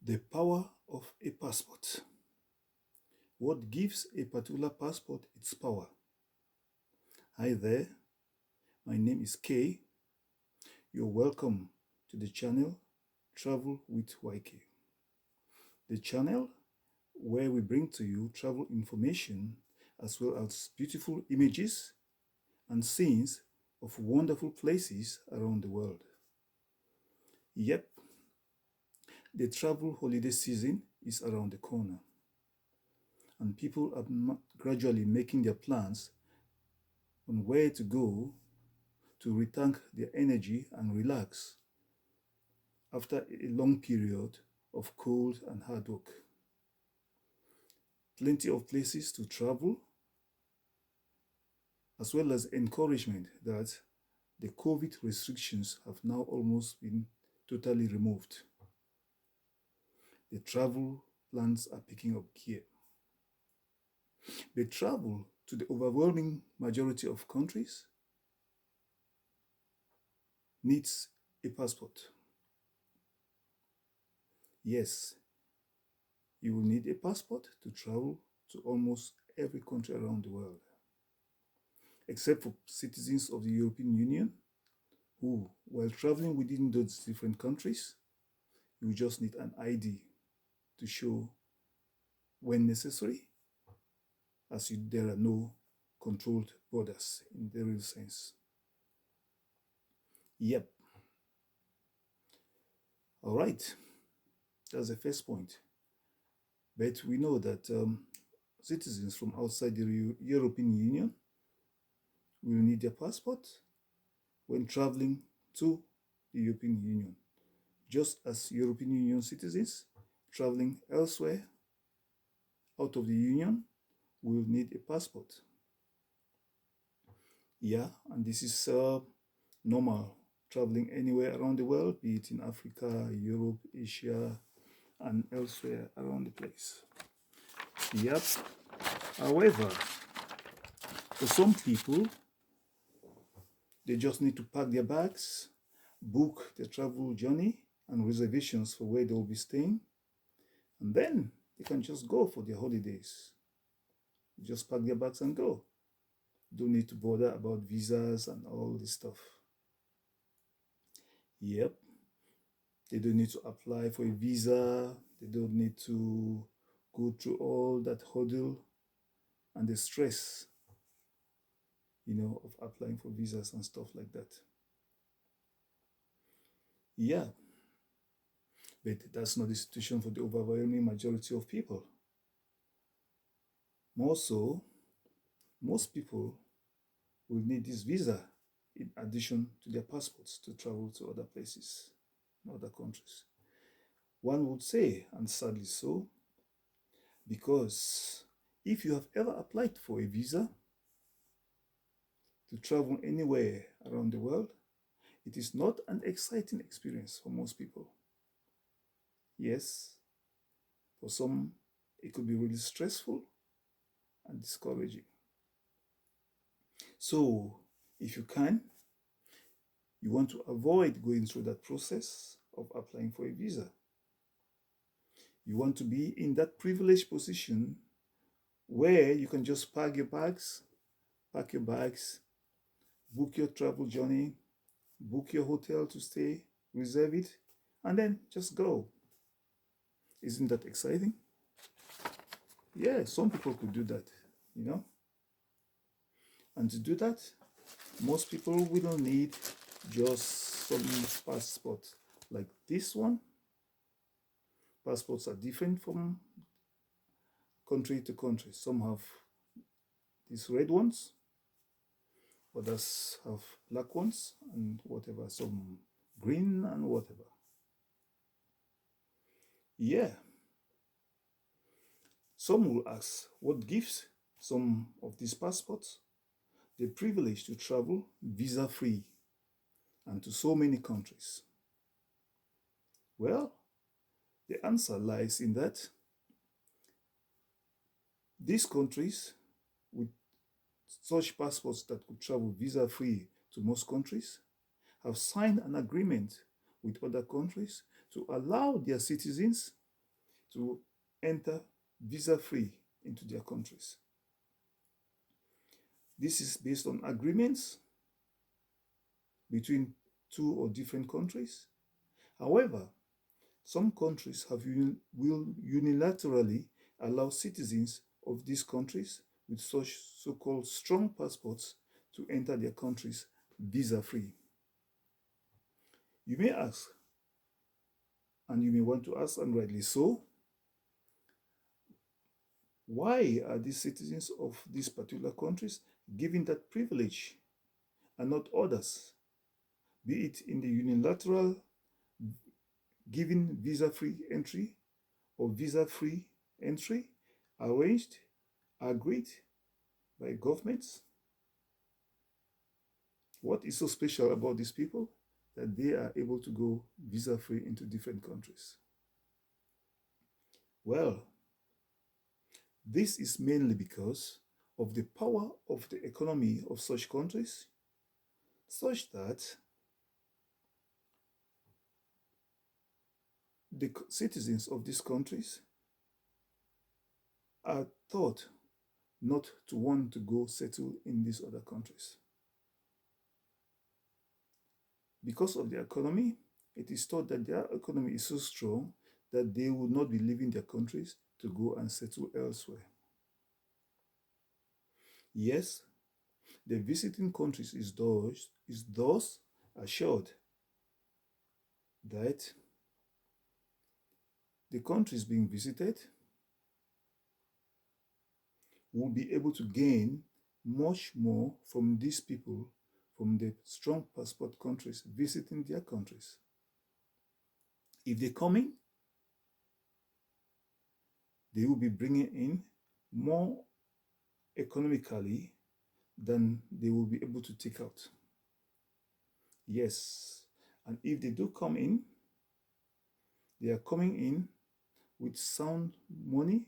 The power of a passport. What gives a particular passport its power? Hi there, my name is Kay. You're welcome to the channel Travel with YK. The channel where we bring to you travel information as well as beautiful images and scenes of wonderful places around the world. Yep, the travel holiday season is around the corner, and people are gradually making their plans on where to go to retank their energy and relax after a long period of cold and hard work. Plenty of places to travel, as well as encouragement that the COVID restrictions have now almost been totally removed. The travel plans are picking up gear. The travel to the overwhelming majority of countries needs a passport. Yes, you will need a passport to travel to almost every country around the world, except for citizens of the European Union who, while traveling within those different countries, you just need an ID to show when necessary, as there are no controlled borders in the real sense. Yep. All right, that's the first point. But we know that citizens from outside the European Union will need their passport when traveling to the European Union, just as European Union citizens traveling elsewhere out of the Union will need a passport. Yeah, and this is normal traveling anywhere around the world, be it in Africa, Europe, Asia, and elsewhere around the place. Yep. However, for some people, they just need to pack their bags, book their travel journey and reservations for where they will be staying, and then they can just go for their holidays. Just pack their bags and go. Don't need to bother about visas and all this stuff. Yep. They don't need to apply for a visa. They don't need to go through all that hurdle and the stress, of applying for visas and stuff like that. Yeah. But that's not the situation for the overwhelming majority of people. More so, most people will need this visa in addition to their passports to travel to other places, other countries. One would say, and sadly so, because if you have ever applied for a visa to travel anywhere around the world, it is not an exciting experience for most people. Yes, for some, it could be really stressful and discouraging. So, if you want to avoid going through that process of applying for a visa. You want to be in that privileged position where you can just pack your bags, book your travel journey, book your hotel to stay, reserve it, and then just go. Isn't that exciting? Yeah, some people could do that, And to do that, most people will need just some passport like this one. Passports are different from country to country. Some have these red ones, others have black ones and whatever, some green and whatever. Yeah. Some will ask, what gives some of these passports the privilege to travel visa-free and to so many countries? Well, the answer lies in that these countries with such passports that could travel visa-free to most countries have signed an agreement with other countries to allow their citizens to enter visa-free into their countries. This is based on agreements between two or different countries. However, some countries will unilaterally allow citizens of these countries with such so-called strong passports to enter their countries visa-free. You may ask, and you may want to ask, and rightly so, why are these citizens of these particular countries given that privilege and not others, be it in the unilateral given visa-free entry or visa-free entry arranged, agreed by governments? What is so special about these people that they are able to go visa-free into different countries? Well, this is mainly because of the power of the economy of such countries, such that the citizens of these countries are thought not to want to go settle in these other countries. Because of their economy, it is thought that their economy is so strong that they will not be leaving their countries to go and settle elsewhere. Yes, the visiting countries is thus assured that the countries being visited will be able to gain much more from these people from the strong passport countries visiting their countries. If they come in, they will be bringing in more economically than they will be able to take out. Yes, and if they do come in, they are coming in with sound money,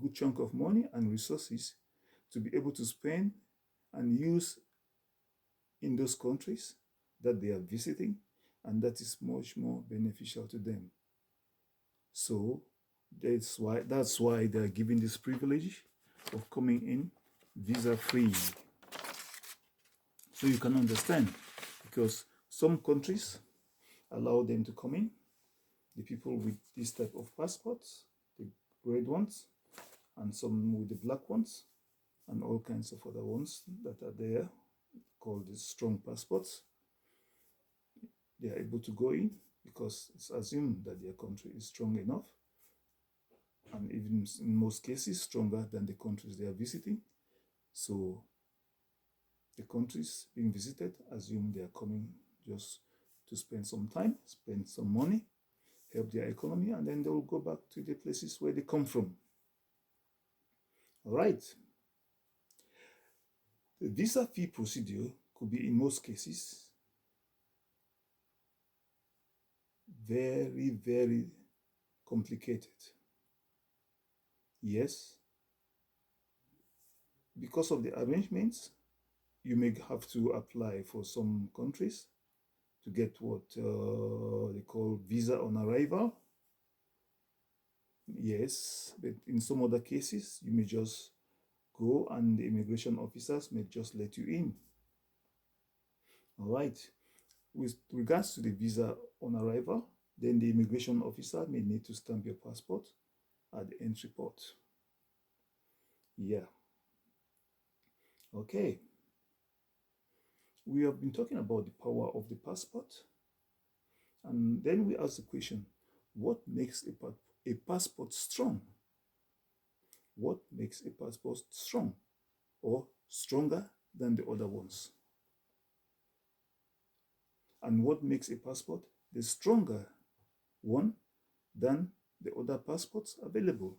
good chunk of money and resources to be able to spend and use in those countries that they are visiting, and that is much more beneficial to them. So that's why they are given this privilege of coming in visa-free. So you can understand, because some countries allow them to come in, the people with this type of passports, the red ones, and some with the black ones, and all kinds of other ones that are there, called the strong passports. They are able to go in because it's assumed that their country is strong enough, and even in most cases stronger than the countries they are visiting. So the countries being visited assume they are coming just to spend some time, spend some money, help their economy, and then they will go back to the places where they come from. All right. The visa fee procedure could be, in most cases, very, very complicated. Yes, because of the arrangements, you may have to apply for some countries to get what they call visa on arrival. Yes, but in some other cases, you may just go and the immigration officers may just let you in. All right. With regards to the visa on arrival, then the immigration officer may need to stamp your passport at the entry port. Yeah. Okay. We have been talking about the power of the passport, and then we ask the question, what makes a passport strong? What makes a passport strong or stronger than the other ones? And what makes a passport the stronger one than the other passports available?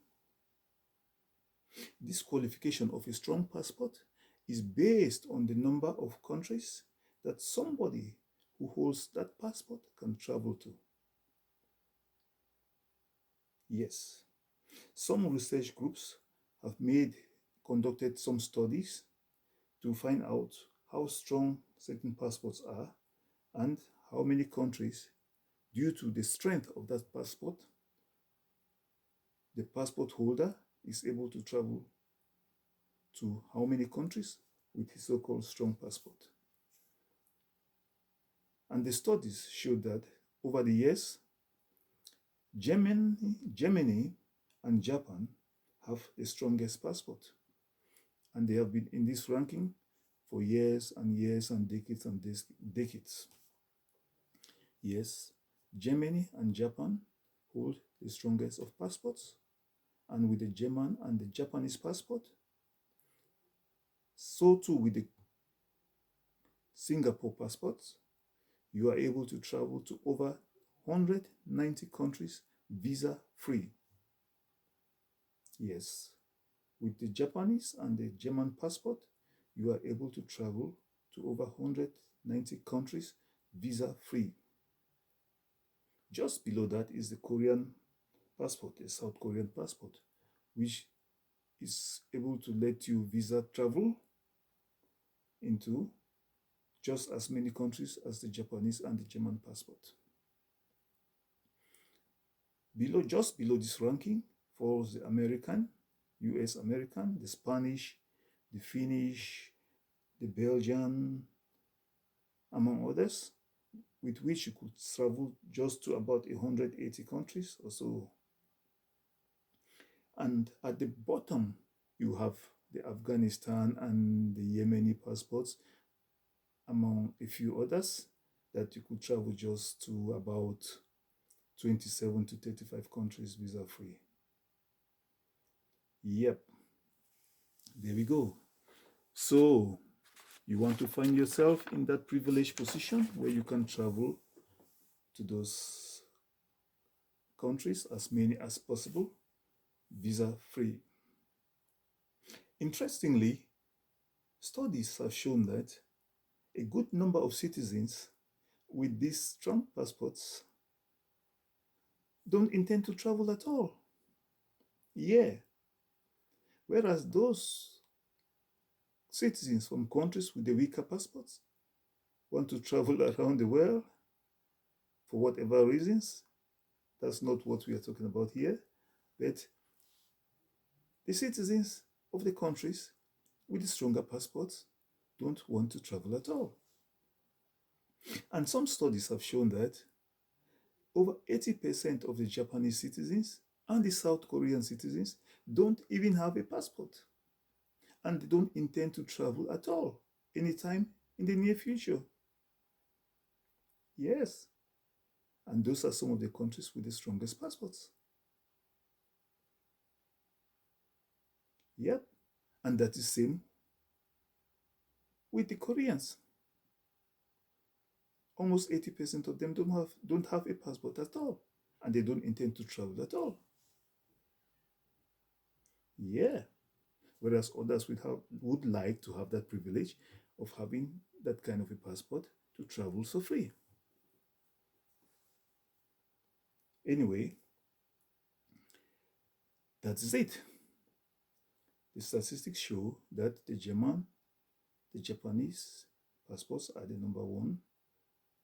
This qualification of a strong passport is based on the number of countries that somebody who holds that passport can travel to. Yes, some research groups have conducted some studies to find out how strong certain passports are and how many countries, due to the strength of that passport, the passport holder is able to travel to how many countries with his so-called strong passport. And the studies show that over the years, Germany and Japan have the strongest passport. And they have been in this ranking for years and years and decades. Yes, Germany and Japan hold the strongest of passports. And with the German and the Japanese passport, so too with the Singapore passports, you are able to travel to over 190 countries visa-free. Yes, with the Japanese and the German passport, you are able to travel to over 190 countries visa-free. Just below that is the Korean passport, the South Korean passport, which is able to let you visa travel into just as many countries as the Japanese and the German passport. Just below this ranking falls the American, US American, the Spanish, the Finnish, the Belgian, among others, with which you could travel just to about 180 countries or so. And at the bottom, you have the Afghanistan and the Yemeni passports, among a few others, that you could travel just to about 27 to 35 countries visa-free. Yep, there we go. So, you want to find yourself in that privileged position where you can travel to those countries, as many as possible, visa-free. Interestingly, studies have shown that a good number of citizens with these strong passports don't intend to travel at all. Yeah. Whereas those citizens from countries with the weaker passports want to travel around the world for whatever reasons. That's not what we are talking about here. But the citizens of the countries with the stronger passports don't want to travel at all. And some studies have shown that over 80% of the Japanese citizens and the South Korean citizens don't even have a passport. And they don't intend to travel at all anytime in the near future. Yes. And those are some of the countries with the strongest passports. Yep. And that is the same with the Koreans. Almost 80% of them don't have a passport at all. And they don't intend to travel at all. Yeah. Whereas others would like to have that privilege of having that kind of a passport to travel so free. Anyway, that's it. The statistics show that the Japanese passports are the number one.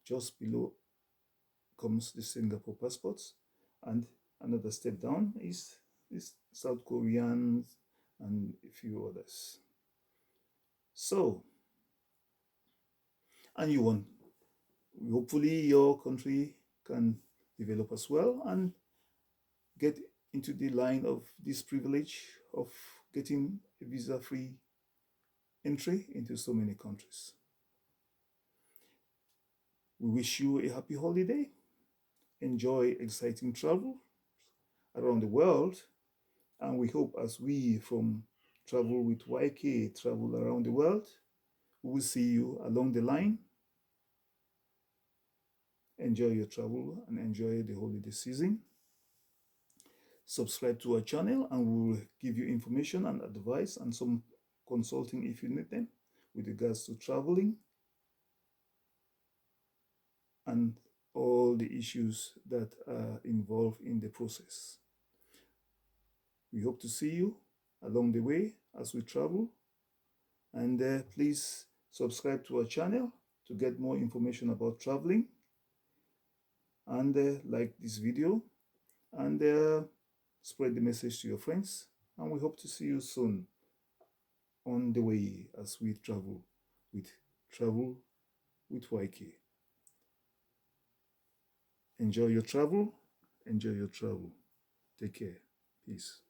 Just below comes the Singapore passports, and another step down is South Korean and a few others. So, and hopefully your country can develop as well and get into the line of this privilege of getting a visa-free entry into so many countries. We wish you a happy holiday. Enjoy exciting travel around the world. And we hope as we from Travel with YK travel around the world, we will see you along the line. Enjoy your travel and enjoy the holiday season. Subscribe to our channel and we will give you information and advice and some consulting if you need them with regards to traveling and all the issues that are involved in the process. We hope to see you along the way as we travel. And please subscribe to our channel to get more information about traveling. And like this video. And Spread the message to your friends, and we hope to see you soon on the way as we travel with YK. Enjoy your travel. Enjoy your travel. Take care. Peace.